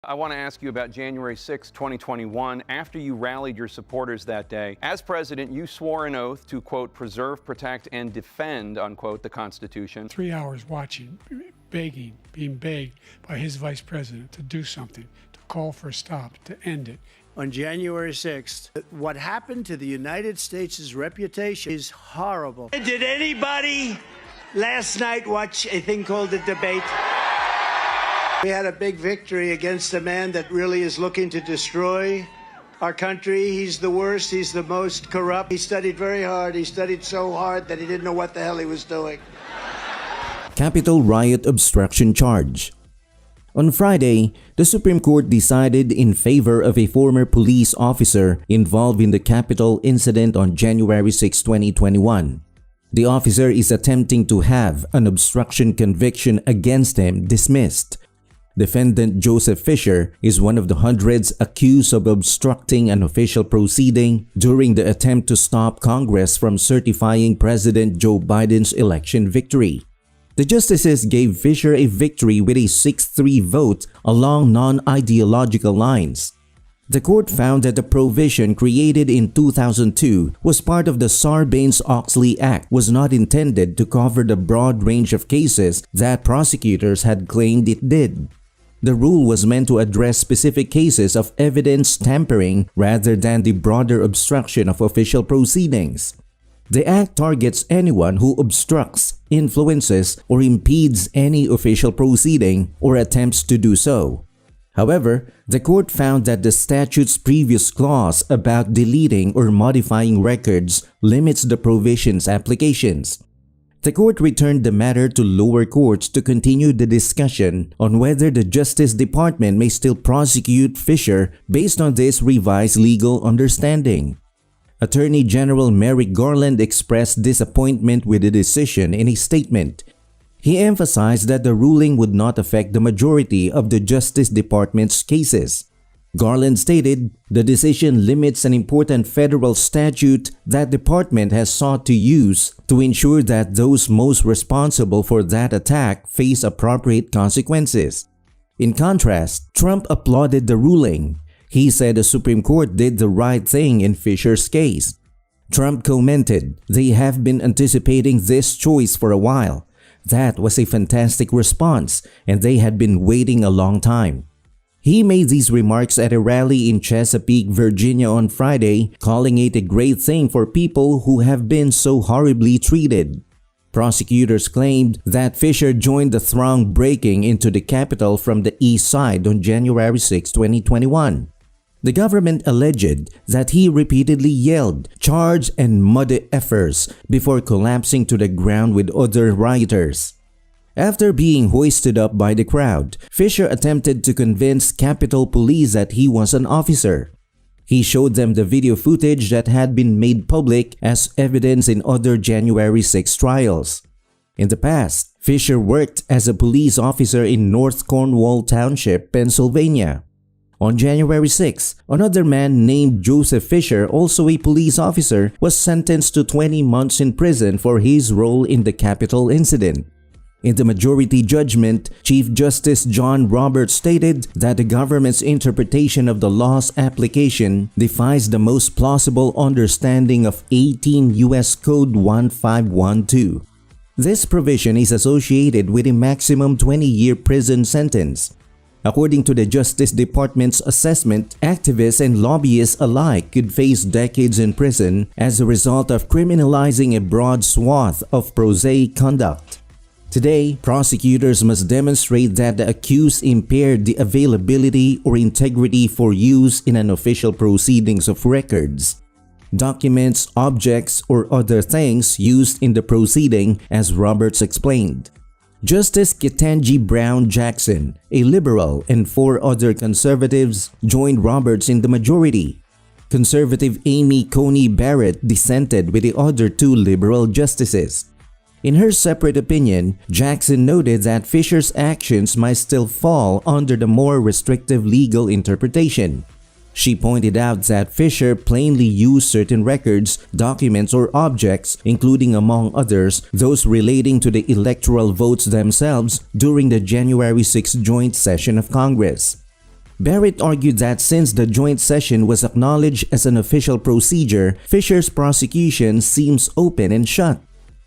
I want to ask you about January 6, 2021. After you rallied your supporters that day, as president, you swore an oath to, quote, preserve, protect, and defend, unquote, the Constitution. 3 hours watching, begging, being begged by his vice president to do something, to call for a stop, to end it. On January 6th, what happened to the United States' reputation is horrible. Did anybody last night watch a thing called The Debate? We had a big victory against a man that really is looking to destroy our country. He's the worst. He's the most corrupt. He studied very hard. He studied so hard that he didn't know what the hell he was doing. Capitol riot obstruction charge. On Friday, the Supreme Court decided in favor of a former police officer involved in the Capitol incident on January 6, 2021. The officer is attempting to have an obstruction conviction against him dismissed. Defendant Joseph Fisher is one of the hundreds accused of obstructing an official proceeding during the attempt to stop Congress from certifying President Joe Biden's election victory. The justices gave Fisher a victory with a 6-3 vote along non-ideological lines. The court found that the provision created in 2002 was part of the Sarbanes-Oxley Act was not intended to cover the broad range of cases that prosecutors had claimed it did. The rule was meant to address specific cases of evidence tampering rather than the broader obstruction of official proceedings. The act targets anyone who obstructs, influences, or impedes any official proceeding or attempts to do so. However, the court found that the statute's previous clause about deleting or modifying records limits the provision's applications. The court returned the matter to lower courts to continue the discussion on whether the Justice Department may still prosecute Fisher based on this revised legal understanding. Attorney General Merrick Garland expressed disappointment with the decision in a statement. He emphasized that the ruling would not affect the majority of the Justice Department's cases. Garland stated, "The decision limits an important federal statute that department has sought to use to ensure that those most responsible for that attack face appropriate consequences." In contrast, Trump applauded the ruling. He said the Supreme Court did the right thing in Fisher's case. Trump commented, "They have been anticipating this choice for a while. That was a fantastic response, and they had been waiting a long time." He made these remarks at a rally in Chesapeake, Virginia on Friday, calling it a great thing for people who have been so horribly treated. Prosecutors claimed that Fisher joined the throng breaking into the Capitol from the east side on January 6, 2021. The government alleged that he repeatedly yelled, "Charge and muddy effers," before collapsing to the ground with other rioters. After being hoisted up by the crowd, Fisher attempted to convince Capitol Police that he was an officer. He showed them the video footage that had been made public as evidence in other January 6 trials. In the past, Fisher worked as a police officer in North Cornwall Township, Pennsylvania. On January 6, another man named Joseph Fisher, also a police officer, was sentenced to 20 months in prison for his role in the Capitol incident. In the majority judgment, Chief Justice John Roberts stated that the government's interpretation of the law's application defies the most plausible understanding of 18 U.S. Code 1512. This provision is associated with a maximum 20-year prison sentence. According to the Justice Department's assessment, activists and lobbyists alike could face decades in prison as a result of criminalizing a broad swath of prosaic conduct. Today, prosecutors must demonstrate that the accused impaired the availability or integrity for use in an official proceedings of records, documents, objects, or other things used in the proceeding, as Roberts explained. Justice Ketanji Brown Jackson, a liberal, and 4 other conservatives joined Roberts in the majority. Conservative Amy Coney Barrett dissented with the other 2 liberal justices. In her separate opinion, Jackson noted that Fisher's actions might still fall under the more restrictive legal interpretation. She pointed out that Fisher plainly used certain records, documents, or objects, including among others, those relating to the electoral votes themselves during the January 6 joint session of Congress. Barrett argued that since the joint session was acknowledged as an official procedure, Fisher's prosecution seems open and shut.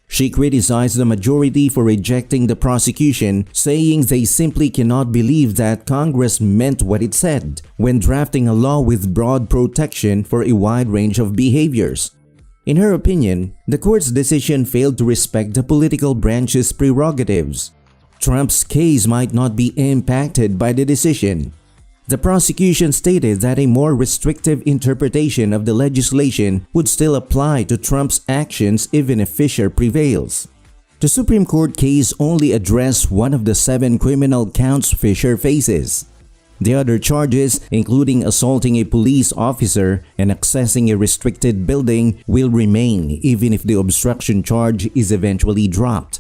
She criticized the majority for rejecting the prosecution, saying they simply cannot believe that Congress meant what it said when drafting a law with broad protection for a wide range of behaviors. In her opinion, the court's decision failed to respect the political branch's prerogatives. Trump's case might not be impacted by the decision. The prosecution stated that a more restrictive interpretation of the legislation would still apply to Trump's actions even if Fisher prevails. The Supreme Court case only addressed one of the 7 criminal counts Fisher faces. The other charges, including assaulting a police officer and accessing a restricted building, will remain even if the obstruction charge is eventually dropped.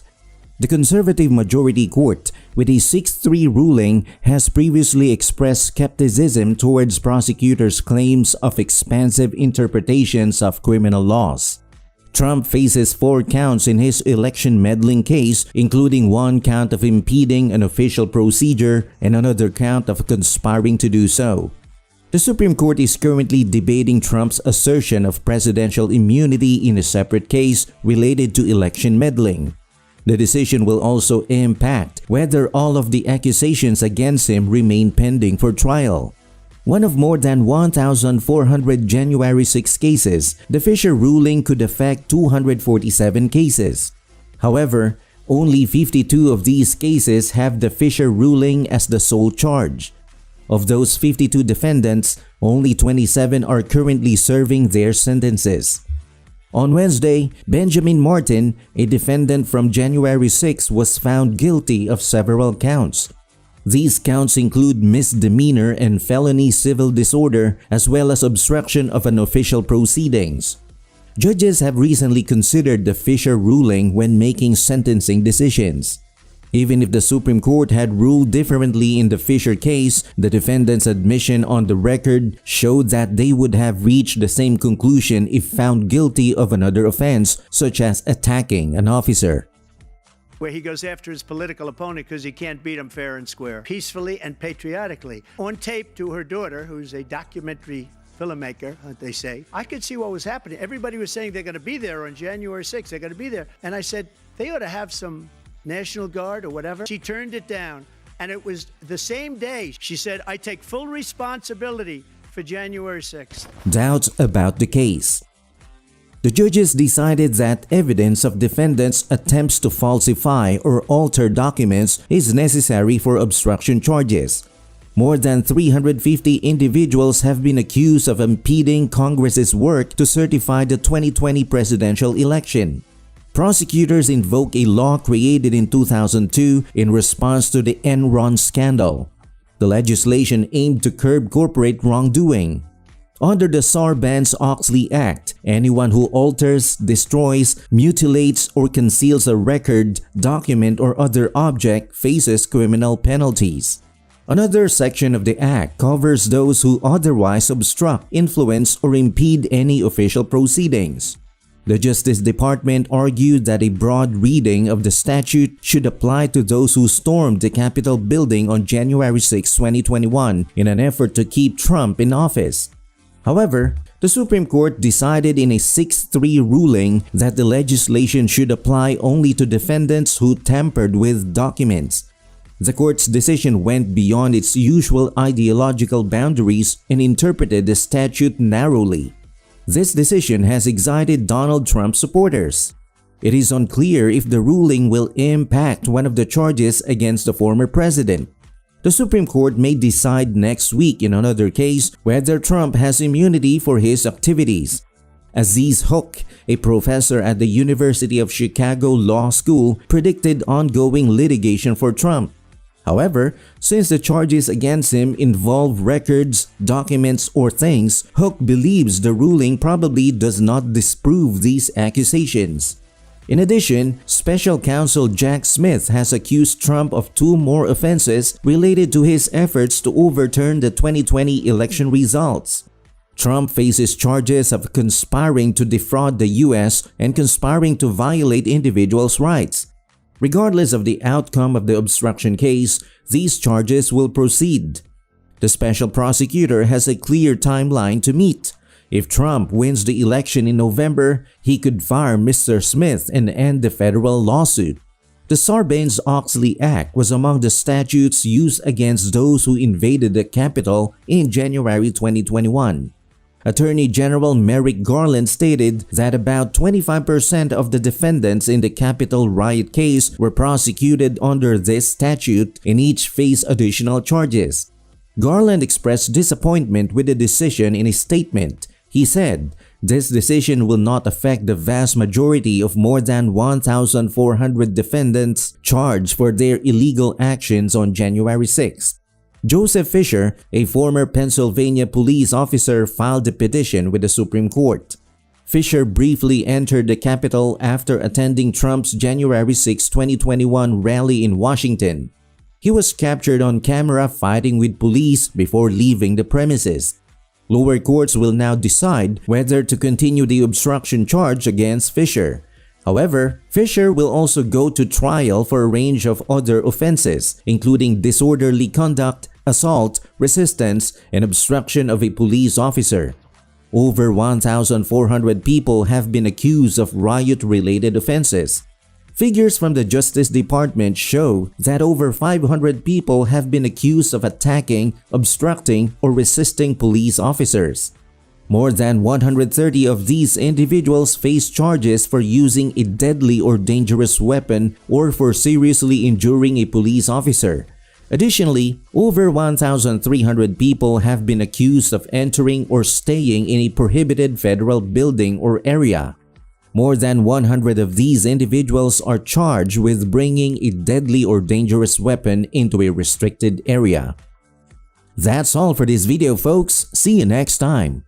The conservative majority court, with a 6-3 ruling, has previously expressed skepticism towards prosecutors' claims of expansive interpretations of criminal laws. Trump faces 4 counts in his election meddling case, including 1 count of impeding an official procedure and another count of conspiring to do so. The Supreme Court is currently debating Trump's assertion of presidential immunity in a separate case related to election meddling. The decision will also impact whether all of the accusations against him remain pending for trial. One of more than 1,400 January 6 cases, the Fisher ruling could affect 247 cases. However, only 52 of these cases have the Fisher ruling as the sole charge. Of those 52 defendants, only 27 are currently serving their sentences. On Wednesday, Benjamin Martin, a defendant from January 6, was found guilty of several counts. These counts include misdemeanor and felony civil disorder, as well as obstruction of an official proceedings. Judges have recently considered the Fisher ruling when making sentencing decisions. Even if the Supreme Court had ruled differently in the Fisher case, the defendants' admission on the record showed that they would have reached the same conclusion if found guilty of another offense, such as attacking an officer. Where he goes after his political opponent because he can't beat him fair and square, peacefully and patriotically. On tape to her daughter, who's a documentary filmmaker, they say, I could see what was happening. Everybody was saying they're going to be there on January 6th. They're going to be there. And I said, they ought to have some National Guard or whatever. She turned it down. And it was the same day she said, I take full responsibility for January 6th. Doubts about the case. The judges decided that evidence of defendants' attempts to falsify or alter documents is necessary for obstruction charges. More than 350 individuals have been accused of impeding Congress's work to certify the 2020 presidential election. Prosecutors invoke a law created in 2002 in response to the Enron scandal. The legislation aimed to curb corporate wrongdoing. Under the Sarbanes-Oxley Act, anyone who alters, destroys, mutilates, or conceals a record, document, or other object faces criminal penalties. Another section of the Act covers those who otherwise obstruct, influence, or impede any official proceedings. The Justice Department argued that a broad reading of the statute should apply to those who stormed the Capitol building on January 6, 2021 in an effort to keep Trump in office. However, the Supreme Court decided in a 6-3 ruling that the legislation should apply only to defendants who tampered with documents. The court's decision went beyond its usual ideological boundaries and interpreted the statute narrowly. This decision has excited Donald Trump supporters. It is unclear if the ruling will impact one of the charges against the former president. The Supreme Court may decide next week in another case whether Trump has immunity for his activities. Aziz Hook, a professor at the University of Chicago Law School, predicted ongoing litigation for Trump. However, since the charges against him involve records, documents, or things, Hook believes the ruling probably does not disprove these accusations. In addition, Special Counsel Jack Smith has accused Trump of 2 more offenses related to his efforts to overturn the 2020 election results. Trump faces charges of conspiring to defraud the U.S. and conspiring to violate individuals' rights. Regardless of the outcome of the obstruction case, these charges will proceed. The special prosecutor has a clear timeline to meet. If Trump wins the election in November, he could fire Mr. Smith and end the federal lawsuit. The Sarbanes-Oxley Act was among the statutes used against those who invaded the Capitol in January 2021. Attorney General Merrick Garland stated that about 25% of the defendants in the Capitol riot case were prosecuted under this statute and each face additional charges. Garland expressed disappointment with the decision in a statement. He said, "This decision will not affect the vast majority of more than 1,400 defendants charged for their illegal actions on January 6th. Joseph Fisher, a former Pennsylvania police officer, filed a petition with the Supreme Court. Fisher briefly entered the Capitol after attending Trump's January 6, 2021 rally in Washington. He was captured on camera fighting with police before leaving the premises. Lower courts will now decide whether to continue the obstruction charge against Fisher. However, Fisher will also go to trial for a range of other offenses, including disorderly conduct, assault, resistance, and obstruction of a police officer. Over 1,400 people have been accused of riot-related offenses. Figures from the Justice Department show that over 500 people have been accused of attacking, obstructing, or resisting police officers. More than 130 of these individuals face charges for using a deadly or dangerous weapon or for seriously injuring a police officer. Additionally, over 1,300 people have been accused of entering or staying in a prohibited federal building or area. More than 100 of these individuals are charged with bringing a deadly or dangerous weapon into a restricted area. That's all for this video, folks. See you next time.